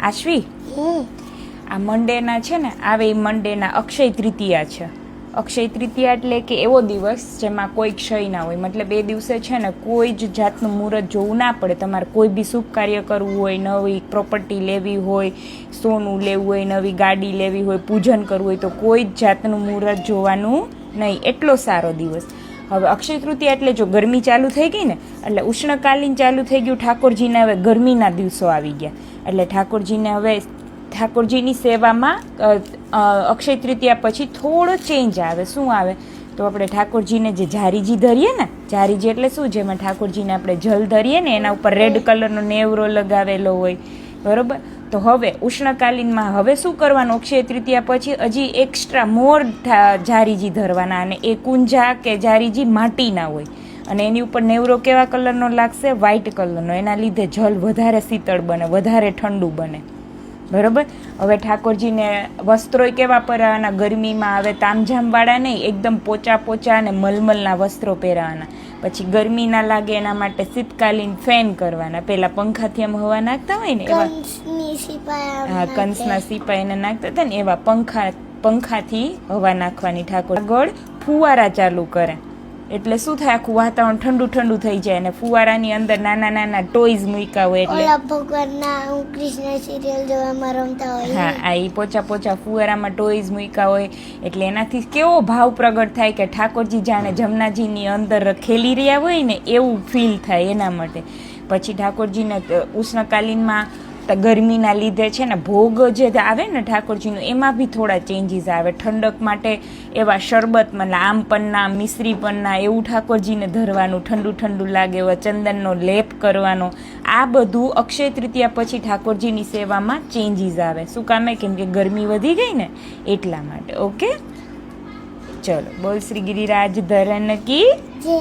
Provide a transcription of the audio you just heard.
આશ્વી, આ મંડેના છે ને આવે એ મંડેના અક્ષય તૃતીયા છે. અક્ષય તૃતીયા એટલે કે એવો દિવસ જેમાં કોઈ ક્ષય ના હોય, મતલબ એ દિવસે છે ને કોઈ જ જાતનું મુહૂર્ત જોવું ના પડે. તમારે કોઈ બી શુભ કાર્ય કરવું હોય, નવી પ્રોપર્ટી લેવી હોય, સોનું લેવું હોય, નવી ગાડી લેવી હોય, પૂજન કરવું હોય, તો કોઈ જ જાતનું મુહૂર્ત જોવાનું નહીં. એટલો સારો દિવસ. હવે અક્ષય તૃતીયા એટલે જો ગરમી ચાલુ થઈ ગઈ ને, એટલે ઉષ્ણકાલીન ચાલુ થઈ ગયું, ઠાકોરજીને હવે ગરમીના દિવસો આવી ગયા. એટલે ઠાકોરજીને હવે ઠાકોરજીની સેવામાં અક્ષય તૃતીયા પછી થોડો ચેન્જ આવે. શું આવે તો આપણે ઠાકોરજીને જે જારીજી ધરીએ ને, જારીજી એટલે શું, જેમાં ઠાકોરજીને આપણે જલ ધરીએ ને એના ઉપર રેડ કલરનો નેવરો લગાવેલો હોય, બરોબર. તો હવે ઉષ્ણકાલીનમાં હવે શું કરવાનું, અક્ષય તૃતીયા પછી હજી એક્સ્ટ્રા મોર જારીજી ધરવાના, અને એ કુંજા કે જારીજી માટીના હોય, અને એની ઉપર નેવરો કેવા કલરનો લાગશે, વ્હાઈટ કલરનો. એના લીધે જલ વધારે શીતળ બને, વધારે ઠંડુ બને, બરોબર. હવે ઠાકોરજીને વસ્ત્રોય કેવા પહેરાવાના, ગરમીમાં હવે તામઝામવાળા નહીં, એકદમ પોચા પોચા અને મલમલના વસ્ત્રો પહેરાવાના. પછી ગરમી ના લાગે એના માટે શીતકાલીન ફેન કરવાના. પેલા પંખાથી આમ હવા નાખતા હોય ને એવા, હા, કંસના સિપાઈ એને નાખતા હતા ને એવા પંખાથી હવા નાખવાની. ઠાકોર આગળ ફુવારા ચાલુ કરે એટલે શું થાય, આખું વાતાવરણ ઠંડુ ઠંડુ થઈ જાય. અને ફુવારાની અંદર નાના નાના ટોયઝ મૂક્યા હોય, એટલે ભગવાનના કૃષ્ણ સિરિયલ જોવામાં રમતા હોય, હા, આ ઈ પોચા પોચા ફુવારામાં ટોયઝ મૂક્યા હોય, એટલે એનાથી કેવો ભાવ પ્રગટ થાય કે ઠાકોરજી જાણે જમનાજીની અંદર ખેલી રહ્યા હોય ને એવું ફીલ થાય. એના માટે પછી ઠાકોરજીને ઉષ્ણકાલીનમાં ગરમીના લીધે છે ને ભોગ જે આવે ને ઠાકોરજીનું, એમાં બી થોડા ચેન્જીસ આવે. ઠંડક માટે એવા શરબત, મતલબ આમ પન્ના, મિશ્રી પન્ના, એવું ઠાકોરજીને ધરવાનું, ઠંડુ ઠંડુ લાગે એવો ચંદનનો લેપ કરવાનો. આ બધું અક્ષય તૃતીયા પછી ઠાકોરજીની સેવામાં ચેન્જીસ આવે. શું કામે, કેમ કે ગરમી વધી ગઈ ને એટલા માટે. ઓકે, ચલો, બોલ શ્રી ગિરિરાજ ધરન કી જય.